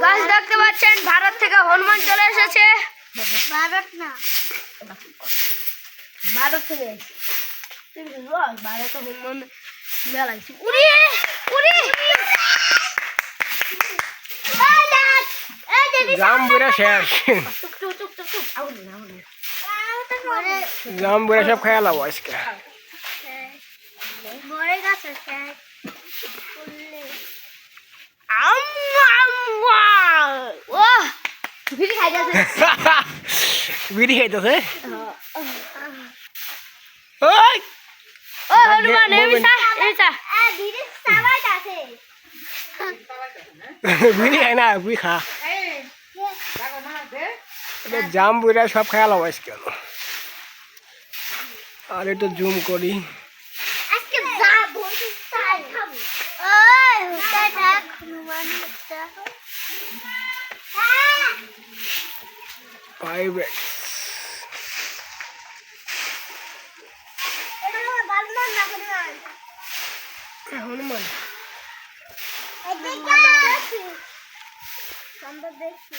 গাছ দেখতে পাচ্ছেন ভারত থেকে হনুমান চলে এসেছে। ভারত না, ভারত থেকে ভারত হনুমান মেলা উড়ি উড়ি জামবুড়া শেষ চুপ চুপ চুপ চুপ চুপ আগুন না আগুন জামবুড়া সব খেয়ালাম আজকে মরে গেছে ও বিড়ি খাই যাচ্ছে বিড়ি খাইতেছে ওই ও হনুমান এমিসা এমিসা বিড়ি সাবাই আছে। বিড়ি খাই না বিড়ি খা জামবুড়া সব খেয়ালাম আজকে আর একটু জুম করি আজকে যা বলছিস তাই খাবো। ওই হুটা থাক হনুমান হুটা। পাইরেটস এটা বালমান না হনুমান। হনুমান এদিকে দেখি। আমরা দেখি।